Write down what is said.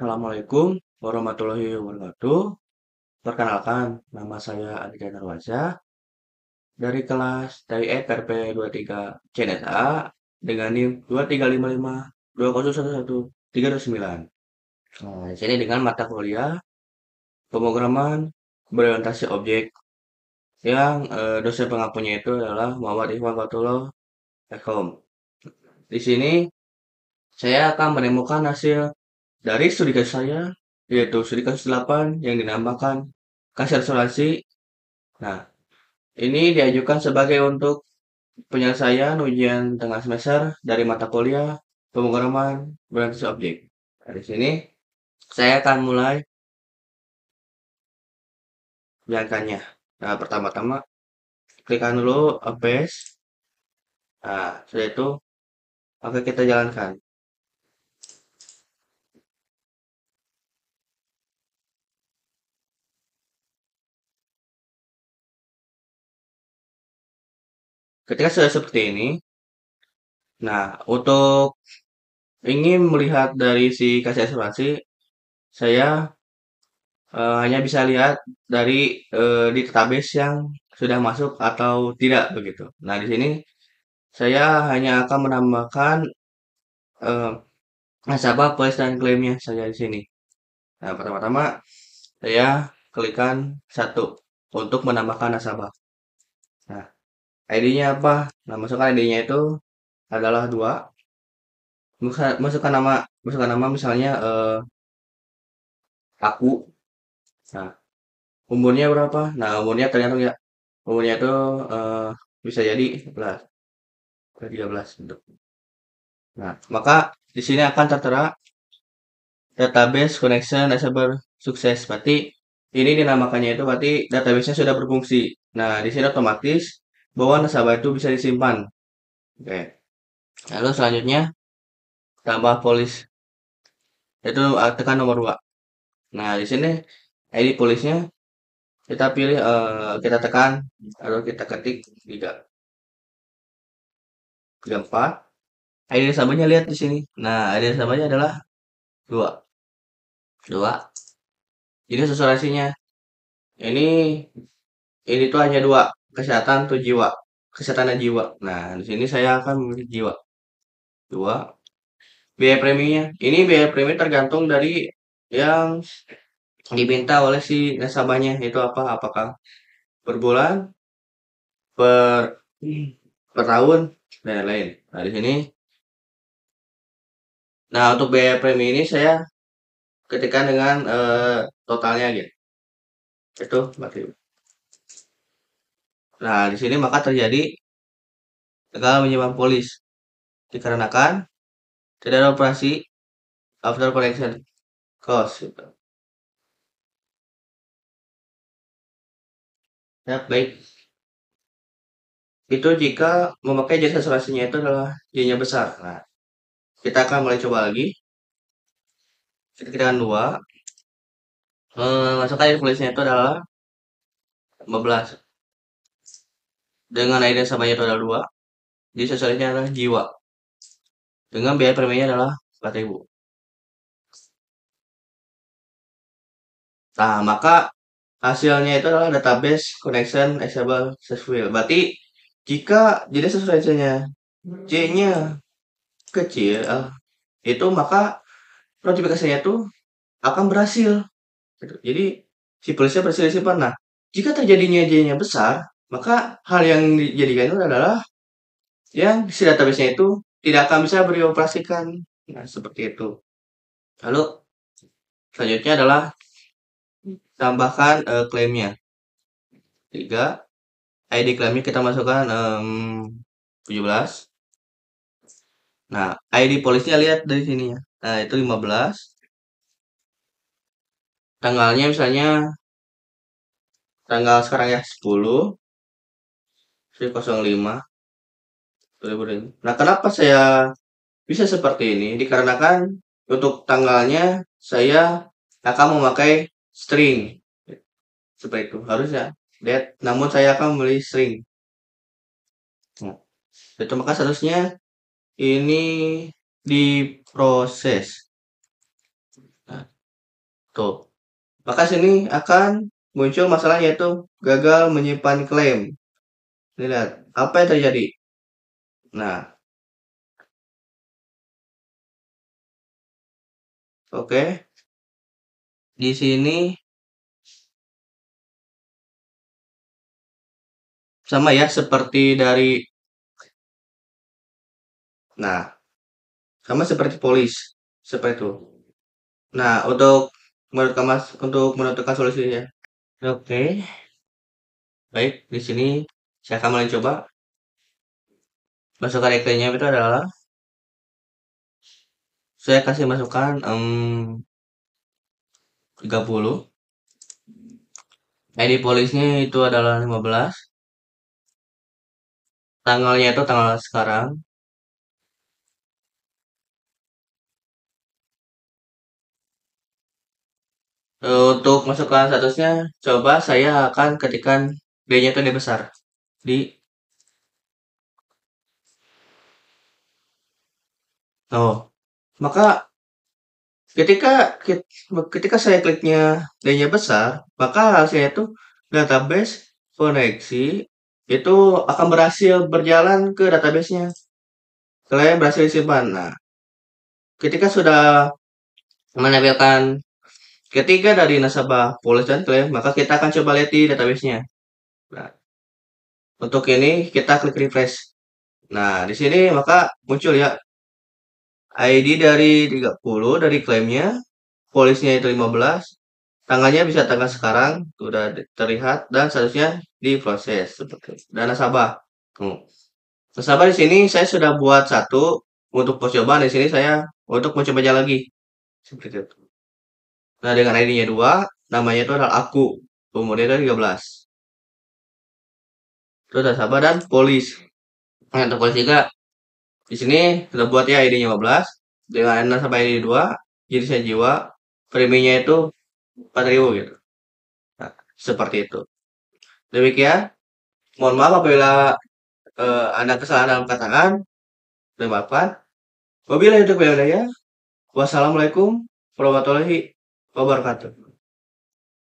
Assalamualaikum warahmatullahi wabarakatuh. Perkenalkan, nama saya Andika Narwaza dari EPRP 23 CNSA dengan NIM 235520111329. Nah, di sini dengan mata kuliah pemrograman berorientasi objek yang dosen pengampunya itu adalah Muhammad Ikhwan Fatullah Ekom. Di sini saya akan menemukan hasil dari studi kasus saya, yaitu studi kasus 8 yang dinamakan kasus asuransi. Nah, ini diajukan sebagai untuk penyelesaian ujian tengah semester dari mata kuliah pemrograman berbasis objek. Nah, di sini saya akan mulai menjalankannya. Nah, pertama-tama klikkan dulu Paste. Nah, setelah itu oke kita jalankan. Ketika sudah seperti ini, nah untuk ingin melihat dari si kasih asuransi, saya hanya bisa lihat dari di database yang sudah masuk atau tidak begitu. Nah, di sini saya hanya akan menambahkan eh, nasabah plus dan klaimnya saja di sini. Nah, pertama-tama saya klikkan satu untuk menambahkan nasabah. Nah, ID-nya apa? Nah, masukkan ID-nya itu adalah dua. Masukkan nama misalnya aku. Nah, umurnya berapa? Nah, umurnya tergantung ya. Umurnya itu eh, bisa jadi 11 ke 13 gitu. Nah, maka di sini akan tertera database connection nasabah sukses. Berarti ini dinamakannya itu berarti database-nya sudah berfungsi. Nah, di sini otomatis bahwa nasabah itu bisa disimpan. Oke. Lalu selanjutnya tambah polis. Itu tekan nomor 2. Nah, di sini ID polisnya kita pilih kita tekan atau kita ketik 3 4. ID nasabahnya lihat di sini. Nah, ID nasabahnya adalah 2. 2. Ini asuransinya. Ini ini tuh hanya dua, kesehatan tuh jiwa, kesehatan dan jiwa. Nah, di sini saya akan memilih jiwa. Dua, biaya preminya. Ini biaya premi tergantung dari yang diminta oleh si nasabahnya itu apa? Apakah per bulan, per per tahun, dan lain-lain. Nah, di sini, nah untuk biaya premi ini saya ketikkan dengan totalnya gitu. Itu 4.000. Nah, di sini maka terjadi gagal menyimpan polis dikarenakan tidak ada operasi after collection cost gitu. Ya, baik. Itu jika memakai jasa asuransinya itu adalah jadinya besar. Nah, kita akan mulai coba lagi. Kita ketikkan 2. Masukkan polisnya itu adalah 15. Dengan ID nasabahnya itu adalah 2. Jadi sesuainya adalah jiwa. Dengan biaya preminya adalah 4.000. Nah, maka hasilnya itu adalah database connection enable successful. Berarti jika jenis asuransinya C-nya kecil, itu maka notifikasinya itu akan berhasil. Gitu. Jadi si polisnya berhasil disimpan. Nah, jika terjadinya J-nya besar, maka hal yang dijadikan itu adalah yang si database-nya itu tidak akan bisa dioperasikan. Nah, seperti itu. Lalu selanjutnya adalah tambahkan klaimnya. 3. ID klaimnya kita masukkan 17. Nah, ID polisnya lihat dari sini ya. Nah, itu 15. Tanggalnya misalnya tanggal sekarang ya 10/05/2020. Nah, kenapa saya bisa seperti ini? Dikarenakan untuk tanggalnya saya akan memakai string. Seperti itu. Harusnya date, namun saya akan memilih string. Nah, itu maka seharusnya ini diproses. Nah, Tuh. Maka sini akan muncul masalah yaitu gagal menyimpan klaim. Lihat, apa yang terjadi? Nah, oke. Di sini sama ya seperti dari nah, sama seperti polis. Seperti itu. Nah, untuk menentukan solusinya. Oke, baik. Di sini saya akan mulai coba. Masukan iklimnya itu adalah saya kasih masukan 30. ID polisnya itu adalah 15. Tanggalnya itu tanggal sekarang. Untuk masukan statusnya, coba saya akan ketikkan D-nya itu D besar. Di, oh, maka ketika ketika saya kliknya D-nya besar, maka hasilnya itu database koneksi itu akan berhasil berjalan ke database-nya. Klaim berhasil disimpan. Nah, ketika sudah menampilkan ketiga dari nasabah polis dan klaim, maka kita akan coba lihat di database-nya. Nah, untuk ini kita klik refresh. Nah, di sini maka muncul ya ID dari 30 dari klaimnya, polisnya itu 15, tanggalnya bisa tanggal sekarang, sudah terlihat dan seharusnya diproses seperti itu. Dan nasabah. Hmm. Nasabah di sini saya sudah buat satu untuk percobaan di sini saya untuk mencobanya lagi. Seperti itu. Nah, dengan ID-nya 2, namanya itu adalah aku. Umurnya itu 13. Terus nasabah dan polis. Nah, untuk polis juga di sini sudah buat ya ID 15 dengan nasabah ID 2, jadi saya jiwa, preminya itu 4.000 gitu. Nah, seperti itu. Demikian, mohon maaf apabila ada kesalahan dalam kataan, dimaafkan. Wabillahi taufiq wal hidayah. Wassalamualaikum warahmatullahi wabarakatuh.